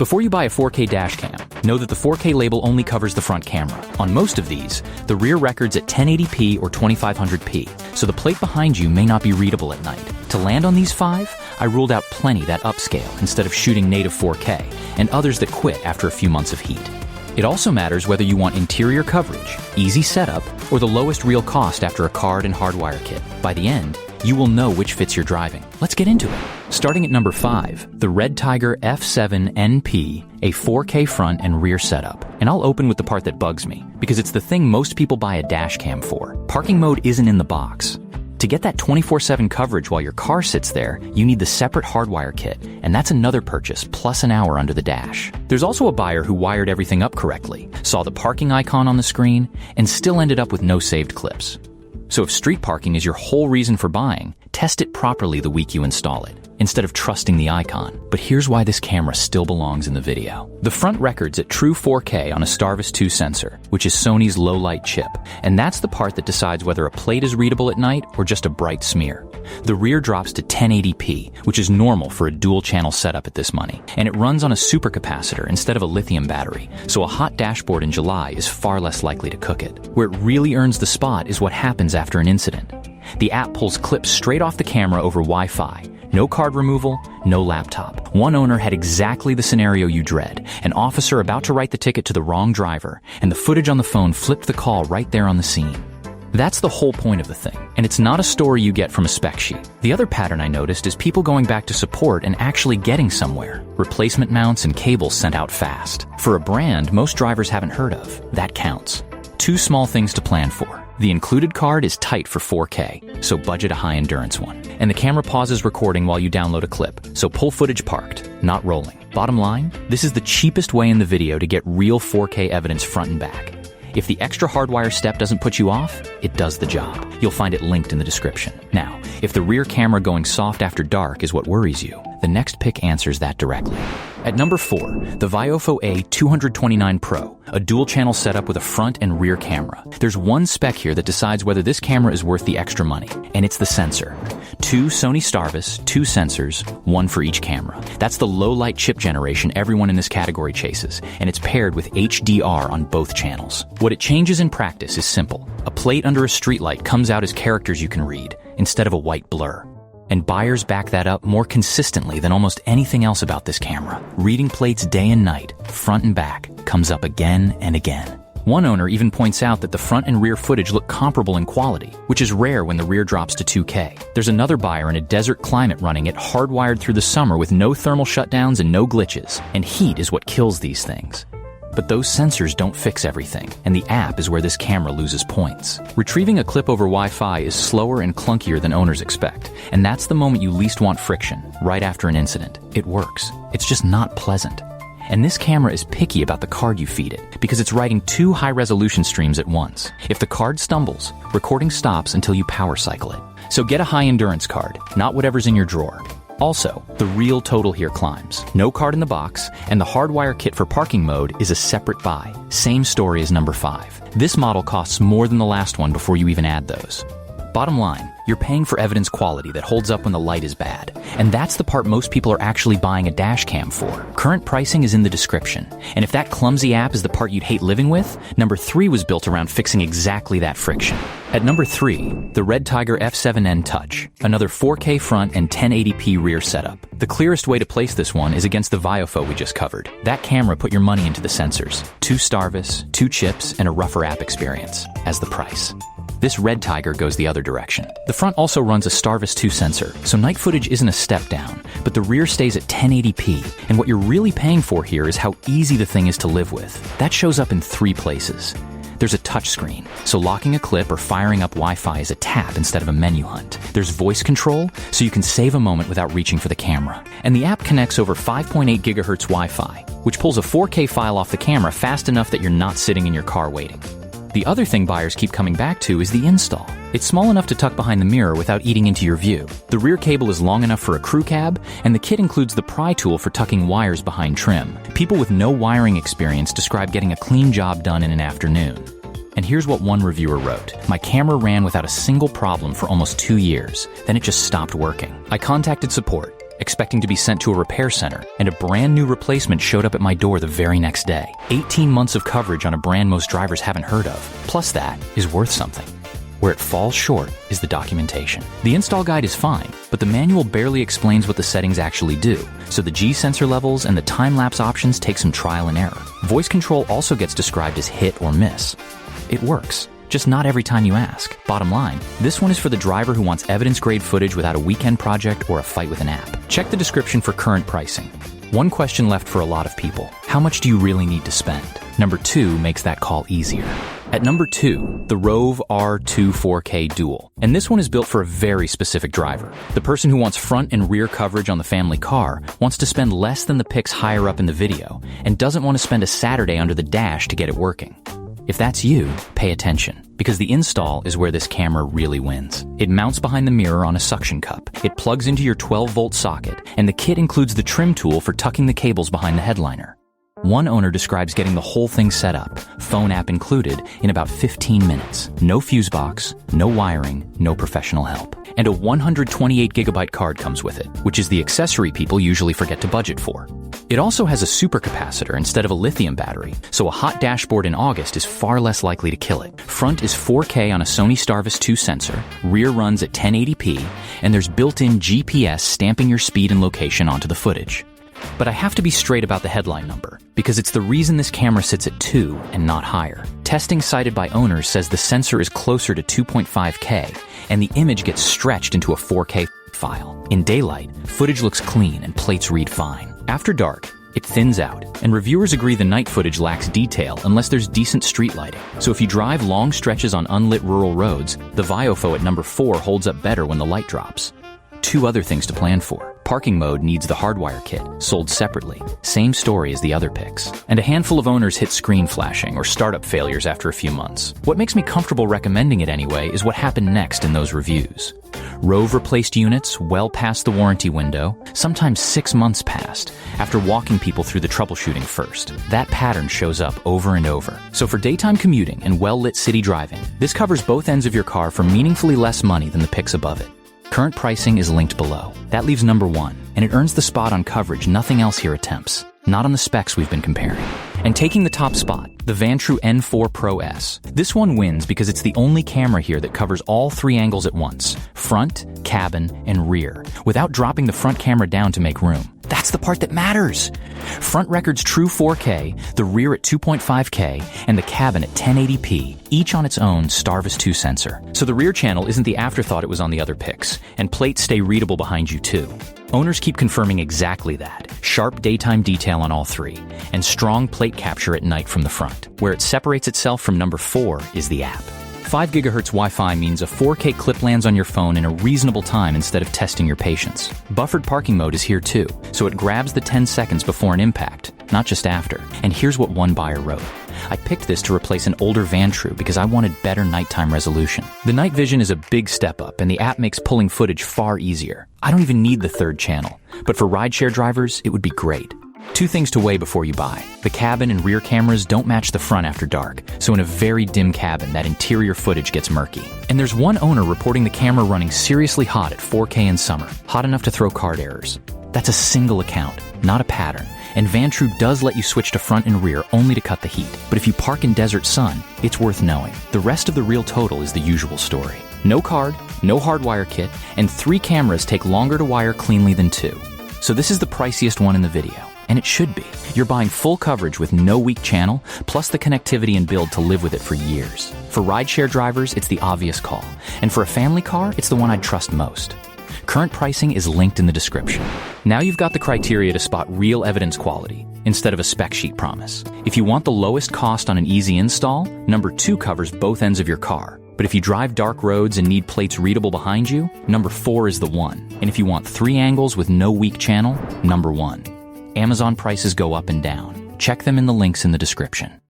Before you buy a 4K dashcam, know that the 4K label only covers the front camera. On most of these, the rear record's at 1080p or 2500p, so the plate behind you may not be readable at night. To land on these 5, I ruled out plenty that upscale instead of shooting native 4K, and others that quit after a few months of heat. It also matters whether you want interior coverage, easy setup, or the lowest real cost after a card and hardwire kit. By the end, you will know which fits your driving. Let's get into it. Starting at number 5, the REDTIGER F7NP, a 4K front and rear setup. And I'll open with the part that bugs me, because it's the thing most people buy a dash cam for. Parking mode isn't in the box. To get that 24/7 coverage while your car sits there, you need the separate hardwire kit, and that's another purchase plus an hour under the dash. There's also a buyer who wired everything up correctly, saw the parking icon on the screen, and still ended up with no saved clips. So if street parking is your whole reason for buying, test it properly the week you install it, instead of trusting the icon. But here's why this camera still belongs in the video. The front record's at true 4K on a Starvis 2 sensor, which is Sony's low-light chip, and that's the part that decides whether a plate is readable at night or just a bright smear. The rear drops to 1080p, which is normal for a dual-channel setup at this money, and it runs on a supercapacitor instead of a lithium battery, so a hot dashboard in July is far less likely to cook it. Where it really earns the spot is what happens after an incident. The app pulls clips straight off the camera over Wi-Fi. No card removal, no laptop. One owner had exactly the scenario you dread. An officer about to write the ticket to the wrong driver, and the footage on the phone flipped the call right there on the scene. That's the whole point of the thing, and it's not a story you get from a spec sheet. The other pattern I noticed is people going back to support and actually getting somewhere. Replacement mounts and cables sent out fast. For a brand most drivers haven't heard of, that counts. 2 small things to plan for. The included card is tight for 4K, so budget a high-endurance one. And the camera pauses recording while you download a clip, so pull footage parked, not rolling. Bottom line, this is the cheapest way in the video to get real 4K evidence front and back. If the extra hardwire step doesn't put you off, it does the job. You'll find it linked in the description. Now, if the rear camera going soft after dark is what worries you, the next pick answers that directly. At number 4, the VIOFO A229 Pro, a dual-channel setup with a front and rear camera. There's one spec here that decides whether this camera is worth the extra money, and it's the sensor. 2 Sony Starvis, 2 sensors, 1 for each camera. That's the low-light chip generation everyone in this category chases, and it's paired with HDR on both channels. What it changes in practice is simple. A plate under a streetlight comes out as characters you can read, instead of a white blur. And buyers back that up more consistently than almost anything else about this camera. Reading plates day and night, front and back, comes up again and again. One owner even points out that the front and rear footage look comparable in quality, which is rare when the rear drops to 2K. There's another buyer in a desert climate running it hardwired through the summer with no thermal shutdowns and no glitches, and heat is what kills these things. But those sensors don't fix everything, and the app is where this camera loses points. Retrieving a clip over Wi-Fi is slower and clunkier than owners expect, and that's the moment you least want friction, right after an incident. It works. It's just not pleasant. And this camera is picky about the card you feed it, because it's writing 2 high-resolution streams at once. If the card stumbles, recording stops until you power cycle it. So get a high-endurance card, not whatever's in your drawer. Also, the real total here climbs. No card in the box, and the hardwire kit for parking mode is a separate buy. Same story as number 5. This model costs more than the last one before you even add those. Bottom line, you're paying for evidence quality that holds up when the light is bad. And that's the part most people are actually buying a dash cam for. Current pricing is in the description. And if that clumsy app is the part you'd hate living with, number 3 was built around fixing exactly that friction. At number 3, the REDTIGER F7N Touch, another 4K front and 1080p rear setup. The clearest way to place this one is against the VIOFO we just covered. That camera put your money into the sensors. 2 Starvis, 2 chips, and a rougher app experience as the price. This REDTIGER goes the other direction. The front also runs a Starvis 2 sensor, so night footage isn't a step down, but the rear stays at 1080p, and what you're really paying for here is how easy the thing is to live with. That shows up in 3 places. There's a touchscreen, so locking a clip or firing up Wi-Fi is a tap instead of a menu hunt. There's voice control, so you can save a moment without reaching for the camera. And the app connects over 5.8 gigahertz Wi-Fi, which pulls a 4K file off the camera fast enough that you're not sitting in your car waiting. The other thing buyers keep coming back to is the install. It's small enough to tuck behind the mirror without eating into your view. The rear cable is long enough for a crew cab, and the kit includes the pry tool for tucking wires behind trim. People with no wiring experience describe getting a clean job done in an afternoon. And here's what one reviewer wrote. My camera ran without a single problem for almost 2 years. Then it just stopped working. I contacted support, expecting to be sent to a repair center, and a brand new replacement showed up at my door the very next day. 18 months of coverage on a brand most drivers haven't heard of. Plus that is worth something. Where it falls short is the documentation. The install guide is fine, but the manual barely explains what the settings actually do, so the G sensor levels and the time-lapse options take some trial and error. Voice control also gets described as hit or miss. It works, just not every time you ask. Bottom line, this one is for the driver who wants evidence-grade footage without a weekend project or a fight with an app. Check the description for current pricing. One question left for a lot of people: how much do you really need to spend? Number 2 makes that call easier. At number 2, the ROVE R2 4K Dual. And this one is built for a very specific driver. The person who wants front and rear coverage on the family car, wants to spend less than the pics higher up in the video, and doesn't want to spend a Saturday under the dash to get it working. If that's you, pay attention, because the install is where this camera really wins. It mounts behind the mirror on a suction cup, it plugs into your 12-volt socket, and the kit includes the trim tool for tucking the cables behind the headliner. One owner describes getting the whole thing set up, phone app included, in about 15 minutes. No fuse box, no wiring, no professional help. And a 128GB card comes with it, which is the accessory people usually forget to budget for. It also has a supercapacitor instead of a lithium battery, so a hot dashboard in August is far less likely to kill it. Front is 4K on a Sony Starvis 2 sensor, rear runs at 1080p, and there's built-in GPS stamping your speed and location onto the footage. But I have to be straight about the headline number, because it's the reason this camera sits at 2 and not higher. Testing cited by owners says the sensor is closer to 2.5K, and the image gets stretched into a 4K file. In daylight, footage looks clean and plates read fine. After dark, it thins out, and reviewers agree the night footage lacks detail unless there's decent street lighting. So if you drive long stretches on unlit rural roads, the VIOFO at number 4 holds up better when the light drops. 2 other things to plan for. Parking mode needs the hardwire kit, sold separately. Same story as the other picks. And a handful of owners hit screen flashing or startup failures after a few months. What makes me comfortable recommending it anyway is what happened next in those reviews. ROVE replaced units well past the warranty window, sometimes 6 months passed, after walking people through the troubleshooting first. That pattern shows up over and over. So for daytime commuting and well-lit city driving, this covers both ends of your car for meaningfully less money than the pics above it. Current pricing is linked below. That leaves number 1, and it earns the spot on coverage nothing else here attempts. Not on the specs we've been comparing. And taking the top spot, the Vantrue N4 Pro S. This one wins because it's the only camera here that covers all 3 angles at once: front, cabin, and rear, without dropping the front camera down to make room. That's the part that matters. Front record's true 4K, the rear at 2.5K, and the cabin at 1080p, each on its own Starvis 2 sensor. So the rear channel isn't the afterthought it was on the other pics, and plates stay readable behind you too. Owners keep confirming exactly that. Sharp daytime detail on all 3, and strong plate capture at night from the front. Where it separates itself from number 4 is the app. 5 GHz Wi-Fi means a 4K clip lands on your phone in a reasonable time instead of testing your patience. Buffered parking mode is here too, so it grabs the 10 seconds before an impact, not just after. And here's what one buyer wrote. I picked this to replace an older Vantrue because I wanted better nighttime resolution. The night vision is a big step up, and the app makes pulling footage far easier. I don't even need the 3rd channel, but for rideshare drivers, it would be great. 2 things to weigh before you buy. The cabin and rear cameras don't match the front after dark, so in a very dim cabin, that interior footage gets murky. And there's one owner reporting the camera running seriously hot at 4K in summer, hot enough to throw card errors. That's a single account, not a pattern. And Vantrue does let you switch to front and rear only to cut the heat. But if you park in desert sun, it's worth knowing. The rest of the real total is the usual story. No card, no hardwire kit, and 3 cameras take longer to wire cleanly than 2. So this is the priciest one in the video. And it should be. You're buying full coverage with no weak channel, plus the connectivity and build to live with it for years. For rideshare drivers, it's the obvious call. And for a family car, it's the one I'd trust most. Current pricing is linked in the description. Now you've got the criteria to spot real evidence quality, instead of a spec sheet promise. If you want the lowest cost on an easy install, number 2 covers both ends of your car. But if you drive dark roads and need plates readable behind you, number 4 is the one. And if you want 3 angles with no weak channel, number 1. Amazon prices go up and down. Check them in the links in the description.